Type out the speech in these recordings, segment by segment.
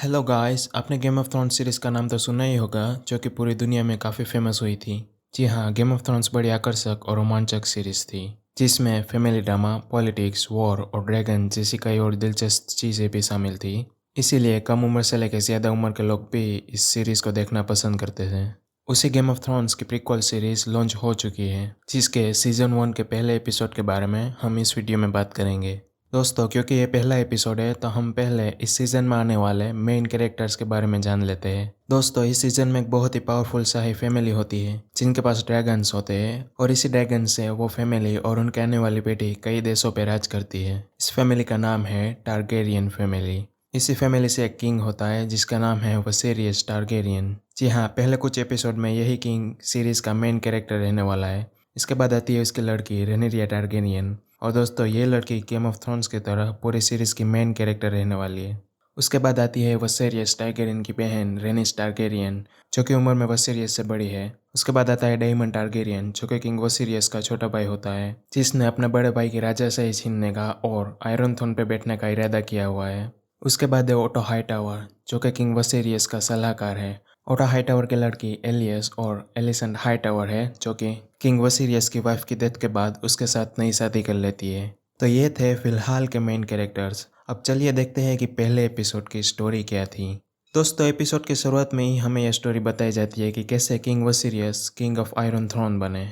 Hello guys, आपने game of thrones series का नाम तो सुना ही होगा, जो कि पूरी दुनिया में काफ़ी फेमस हुई थी। जी हाँ, गेम ऑफ थ्रोन्स बड़ी आकर्षक और रोमांचक सीरीज़ थी, जिसमें फैमिली ड्रामा, पॉलिटिक्स, वॉर और ड्रैगन जैसी कई और दिलचस्प चीज़ें भी शामिल थी। इसीलिए कम उम्र से लेकर ज़्यादा उम्र के लोग भी इस सीरीज़ को देखना पसंद करते थे। उसी गेम ऑफ थ्रोन्स की प्रीक्वल सीरीज़ लॉन्च हो चुकी है, जिसके सीज़न 1 के पहले एपिसोड के बारे में हम इस वीडियो में बात करेंगे। दोस्तों, क्योंकि ये पहला एपिसोड है तो हम पहले इस सीज़न में आने वाले मेन कैरेक्टर्स के बारे में जान लेते हैं। दोस्तों, इस सीज़न में एक बहुत ही पावरफुल शाही फैमिली होती है जिनके पास ड्रैगन्स होते हैं, और इसी ड्रैगन से वो फैमिली और उनके आने वाली बेटी कई देशों पर राज करती है। इस फैमिली का नाम है टारगेरियन फैमिली। इसी फैमिली से एक किंग होता है जिसका नाम है वसेरियस टारगेरियन। जी हाँ, पहले कुछ एपिसोड में यही किंग सीरीज़ का मेन कैरेक्टर रहने वाला है। इसके बाद आती है उसकी लड़की रेनेरिया टारगेरियन। और दोस्तों, ये लड़की गेम ऑफ थ्रोन्स की तरह पूरी सीरीज़ की मेन कैरेक्टर रहने वाली है। उसके बाद आती है वसेरियस टारगेरियन की बहन रेनिस टारगेरियन, जो कि उम्र में वसेरियस से बड़ी है। उसके बाद आता है डायमंड टारगेरियन, जो कि किंग वसेरियस का छोटा भाई होता है, जिसने अपने बड़े भाई की राजशाही छीनने का और आयरन थ्रोन पर बैठने का इरादा किया हुआ है। उसके बाद है ओटो हाईटावर, जो कि किंग वसेरियस का सलाहकार है। ओटो हाईटावर की लड़की एलियस और एलिसेंट हाईटावर है, जो कि किंग वसीरियस की वाइफ की डेथ के बाद उसके साथ नई शादी कर लेती है। तो ये थे फिलहाल के मेन कैरेक्टर्स। अब चलिए देखते हैं कि पहले एपिसोड की स्टोरी क्या थी। दोस्तों, एपिसोड की शुरुआत में ही हमें यह स्टोरी बताई जाती है कि कैसे king Viserys king of iron throne बने।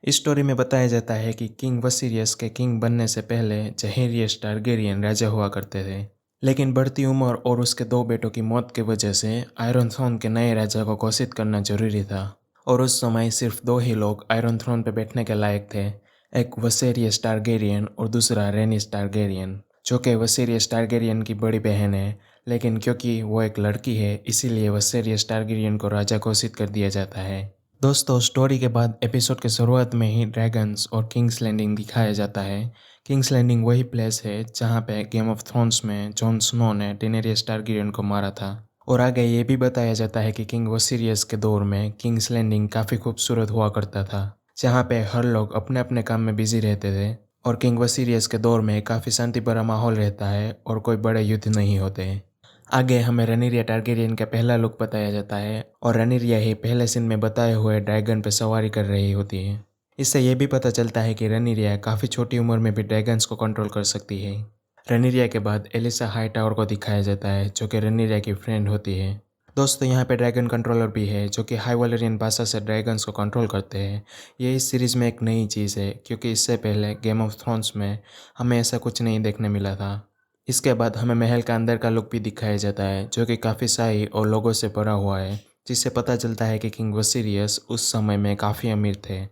इस स्टोरी में बताया जाता है कि किंग वसीरियस के किंग बनने से पहले जहेरियस टारगेरियन राजा हुआ करते थे, लेकिन बढ़ती उम्र और उसके दो बेटों की मौत की वजह से आयरन थ्रोन के नए राजा को घोषित करना जरूरी था। और उस समय सिर्फ दो ही लोग आयरन थ्रोन पर बैठने के लायक थे, एक वसेरियस टारगेरियन और दूसरा रेनिस टारगेरियन, जो कि वसेरियस टारगेरियन की बड़ी बहन है। लेकिन क्योंकि वो एक लड़की है, इसीलिए वसेरियस टारगेरियन को राजा घोषित कर दिया जाता है। दोस्तों, स्टोरी के बाद एपिसोड के शुरुआत में ही ड्रैगन्स और किंग्स लैंडिंग दिखाया जाता है। किंग्स लैंडिंग वही प्लेस है जहाँ पे गेम ऑफ थ्रोन्स में जॉन स्नो ने डेनेरियस टारगेरियन को मारा था। और आगे ये भी बताया जाता है कि किंग वसीरियस के दौर में किंग्स लैंडिंग काफ़ी खूबसूरत हुआ करता था, जहाँ पे हर लोग अपने अपने काम में बिजी रहते थे। और किंग वसीरियस के दौर में काफ़ी शांति भरा माहौल रहता है और कोई बड़े युद्ध नहीं होते। आगे हमें रेनेरिया टारगेरियन का पहला लुक बताया जाता है, और रेनेरिया ही पहले सीन में बताए हुए ड्रैगन पर सवारी कर रही होती है। इससे यह भी पता चलता है कि रेनेरिया काफ़ी छोटी उम्र में भी ड्रैगन्स को कंट्रोल कर सकती है। रेनेरिया के बाद एलिसा हाईटावर को दिखाया जाता है, जो कि रेनेरिया की फ्रेंड होती है। दोस्तों, यहाँ पे ड्रैगन कंट्रोलर भी है, जो कि हाई वैलेरियन भाषा से ड्रैगन्स को कंट्रोल करते हैं। ये इस सीरीज़ में एक नई चीज़ है, क्योंकि इससे पहले गेम ऑफ थ्रोन्स में हमें ऐसा कुछ नहीं देखने मिला था। इसके बाद हमें महल का अंदर का लुक भी दिखाया जाता है, जो कि काफ़ी शाही और लोगों से भरा हुआ है, जिससे पता चलता है कि किंग वसीरियस उस समय में काफ़ी अमीर थे।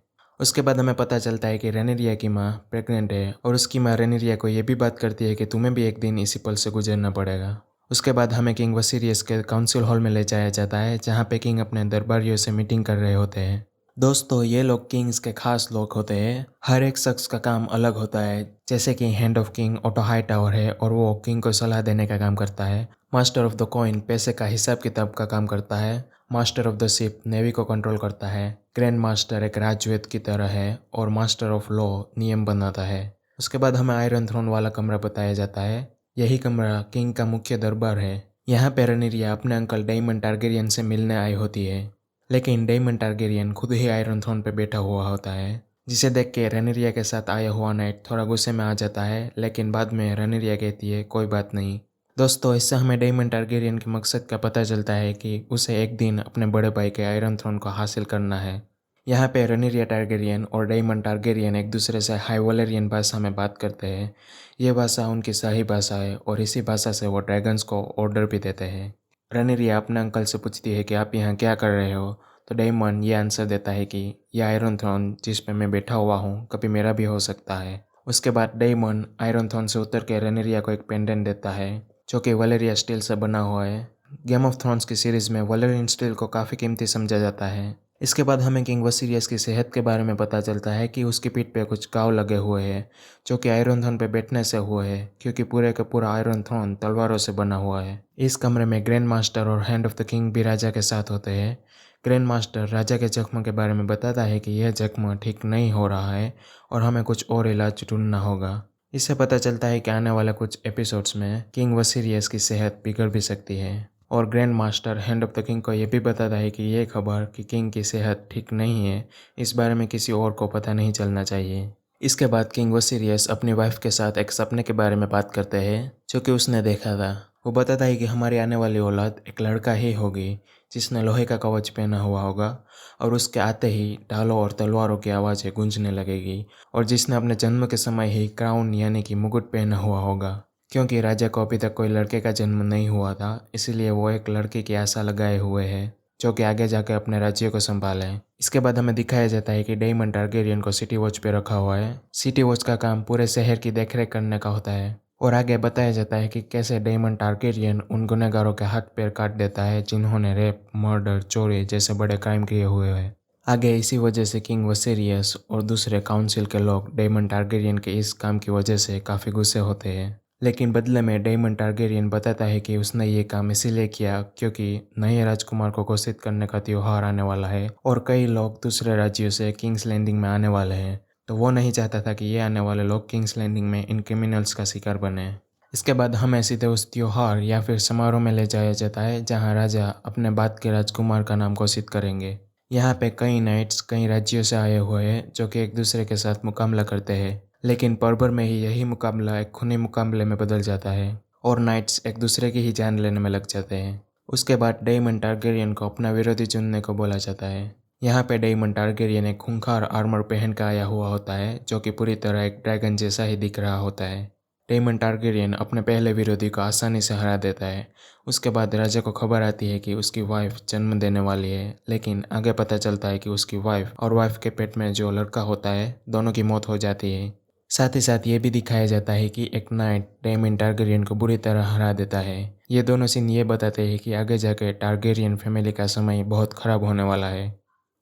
उसके बाद हमें पता चलता है कि रेनेरिया की माँ प्रेग्नेंट है, और उसकी माँ रेनेरिया को ये भी बात करती है कि तुम्हें भी एक दिन इसी पल से गुजरना पड़ेगा। उसके बाद हमें किंग वसीरियस के काउंसिल हॉल में ले जाया जाता है, जहाँ पे किंग अपने दरबारियों से मीटिंग कर रहे होते हैं। दोस्तों, ये लोग किंग्स के खास लोग होते हैं। हर एक शख्स का काम अलग होता है, जैसे कि hand of king Otto Hightower है, और वो किंग को सलाह देने का काम करता है। मास्टर ऑफ द कॉइन पैसे का हिसाब किताब का काम करता है। Master of the ship navy को कंट्रोल करता है। ग्रैंड मास्टर एक राजवेद की तरह है, और मास्टर ऑफ लॉ नियम बनाता है। उसके बाद हमें आयरन थ्रोन वाला कमरा बताया जाता है। यही कमरा किंग का मुख्य दरबार है। यहाँ पे रेनेरिया अपने अंकल डायमंड टारगेरियन से मिलने आई होती है, लेकिन डायमंड टारगेरियन खुद ही आयरन थ्रोन पे बैठा हुआ होता है, जिसे देख के रेनेरिया के साथ आया हुआ नाइट थोड़ा गुस्से में आ जाता है। लेकिन बाद में रेनेरिया कहती है कोई बात नहीं। दोस्तों, इससे हमें डायमंड टारगेरियन के मकसद का पता चलता है कि उसे एक दिन अपने बड़े भाई के आयरन थ्रोन को हासिल करना है। यहाँ पे रेनेरिया टारगेरियन और डायमंड टारगेरियन एक दूसरे से हाई वैलेरियन भाषा में बात करते हैं। ये भाषा उनकी शाही भाषा है, और इसी भाषा से वो ड्रैगन्स को ऑर्डर भी देते हैं। रेनेरिया अपने अंकल से पूछती है कि आप यहाँ क्या कर रहे हो, तो डायमंड ये आंसर देता है कि यह आयरन थ्रोन जिस पे मैं बैठा हुआ हूँ कभी मेरा भी हो सकता है। उसके बाद डायमंड आयरन थ्रोन से उतर के रेनेरिया को एक पेंडेंट देता है, जो कि वैलेरिया स्टील से बना हुआ है। गेम ऑफ थ्रोन्स की सीरीज़ में वैलेरियन स्टील को काफ़ी कीमती समझा जाता है। इसके बाद हमें किंग वसीरियस की सेहत के बारे में पता चलता है कि उसकी पीठ पे कुछ घाव लगे हुए हैं, जो कि आयरन थ्रोन पे बैठने से हुए हैं, क्योंकि पूरे का पूरा आयरन थ्रोन तलवारों से बना हुआ है। इस कमरे में ग्रैंड मास्टर और हैंड ऑफ द किंग भी राजा के साथ होते हैं। ग्रैंड मास्टर राजा के जख्म के बारे में बताता है कि यह जख्म ठीक नहीं हो रहा है और हमें कुछ और इलाज ढूंढना होगा। इससे पता चलता है कि आने वाले कुछ एपिसोड्स में किंग वसीरियस की सेहत बिगड़ भी सकती है। और grand master hand of the king को यह भी बताता है कि ये खबर कि किंग की सेहत ठीक नहीं है, इस बारे में किसी और को पता नहीं चलना चाहिए। इसके बाद किंग वसीरियस अपनी वाइफ के साथ एक सपने के बारे में बात करते हैं जो कि उसने देखा था। वो बताता है कि हमारी आने वाली औलाद एक लड़का ही होगी जिसने लोहे का कवच पहना हुआ होगा और उसके आते ही ढालों और तलवारों की आवाज़ें गूंजने लगेगी, और जिसने अपने जन्म के समय ही क्राउन यानी कि मुकुट पहना हुआ होगा। क्योंकि राजा को अभी तक कोई लड़के का जन्म नहीं हुआ था, इसलिए वो एक लड़के की आशा लगाए हुए है जो कि आगे जाकर अपने राज्य को संभालें। इसके बाद हमें दिखाया जाता है कि डेमन टारगेरियन को सिटी वॉच पे रखा हुआ है। सिटी वॉच का काम पूरे शहर की देखरेख करने का होता है, और आगे बताया जाता है कि कैसे डेमन टारगेरियन उन गुनहगारों के हाथ पैर काट देता है जिन्होंने रेप, मर्डर, चोरी जैसे बड़े क्राइम किए हुए हैं। आगे इसी वजह से किंग वसेरियस और दूसरे काउंसिल के लोग डेमन टारगेरियन के इस काम की वजह से काफ़ी गुस्से होते हैं। लेकिन बदले में डेमन टारगेरियन बताता है कि उसने ये काम इसीलिए किया क्योंकि नए राजकुमार को घोषित करने का त्योहार आने वाला है और कई लोग दूसरे राज्यों से किंग्स लैंडिंग में आने वाले हैं, तो वो नहीं चाहता था कि ये आने वाले लोग किंग्स लैंडिंग में इन क्रिमिनल्स का शिकार बने। इसके बाद हमें सीधे उस त्योहार या फिर समारोह में ले जाया जाता है जहाँ राजा अपने बाद के राजकुमार का नाम घोषित करेंगे। यहाँ पे कई नाइट्स कई राज्यों से आए हुए हैं जो कि एक दूसरे के साथ मुकाबला करते हैं, लेकिन पल भर में ही यही मुकाबला एक खूनी मुकाबले में बदल जाता है और नाइट्स एक दूसरे की ही जान लेने में लग जाते हैं। उसके बाद डेमन टारगेरियन को अपना विरोधी चुनने को बोला जाता है। यहाँ पे डेमन टारगेरियन एक खूंखार आर्मर पहन कर आया हुआ होता है जो कि पूरी तरह एक ड्रैगन जैसा ही दिख रहा होता है। डेमन टारगेरियन अपने पहले विरोधी को आसानी से हरा देता है। उसके बाद राजा को खबर आती है कि उसकी वाइफ जन्म देने वाली है, लेकिन आगे पता चलता है कि उसकी वाइफ और वाइफ के पेट में जो लड़का होता है दोनों की मौत हो जाती है। साथ ही साथ ये भी दिखाया जाता है कि एक नाइट डेमन टारगेरियन को बुरी तरह हरा देता है। ये दोनों सीन ये बताते हैं कि आगे जाके टारगेरियन फैमिली का समय बहुत खराब होने वाला है।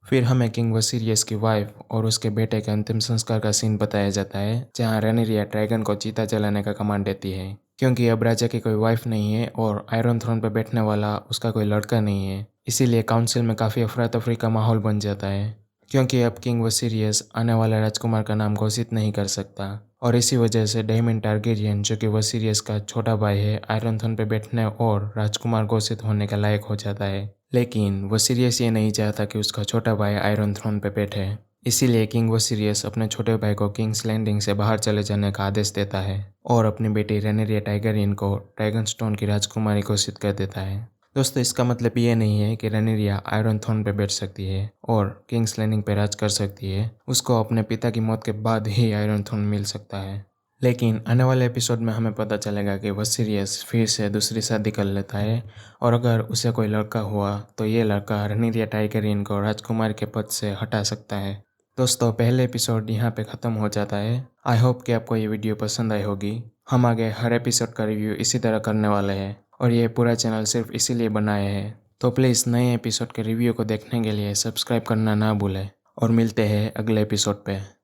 फिर हमें किंग वसीरियस की वाइफ और उसके बेटे के अंतिम संस्कार का सीन बताया जाता है जहाँ रेनेरिया ड्रैगन को चीता जलाने का कमांड देती है। क्योंकि अब राजा की कोई वाइफ नहीं है और आयरन थ्रोन पर बैठने वाला उसका कोई लड़का नहीं है, इसीलिए काउंसिल में काफ़ी अफरा तफरी का माहौल बन जाता है। क्योंकि अब किंग वसीरियस आने वाले राजकुमार का नाम घोषित नहीं कर सकता, और इसी वजह से डेमन टारगेरियन जो कि वसीरियस का छोटा भाई है आयरन थ्रोन पर बैठने और राजकुमार घोषित होने का लायक हो जाता है। लेकिन वसीरियस ये नहीं चाहता कि उसका छोटा भाई आयरन थ्रोन पर बैठे, इसीलिए किंग वसीरियस अपने छोटे भाई को किंग्स लैंडिंग से बाहर चले जाने का आदेश देता है और अपनी बेटी रेनेरिया टाइगरियन को ड्रैगन स्टोन की राजकुमारी घोषित कर देता है। दोस्तों, इसका मतलब ये नहीं है कि रेनेरिया आयरन थ्रोन पे बैठ सकती है और किंग्स लैंडिंग पे राज कर सकती है। उसको अपने पिता की मौत के बाद ही आयरन थ्रोन मिल सकता है। लेकिन आने वाले एपिसोड में हमें पता चलेगा कि वसीरियस फिर से दूसरी शादी कर लेता है, और अगर उसे कोई लड़का हुआ तो ये लड़का रेनेरिया टाइगरियन को राजकुमार के पद से हटा सकता है। दोस्तों, पहले एपिसोड यहाँ पे ख़त्म हो जाता है। आई होप कि आपको ये वीडियो पसंद आई होगी। हम आगे हर एपिसोड का रिव्यू इसी तरह करने वाले हैं और ये पूरा चैनल सिर्फ इसीलिए बनाया है। तो प्लीज़ नए एपिसोड के रिव्यू को देखने के लिए सब्सक्राइब करना ना भूलें, और मिलते हैं अगले एपिसोड पे।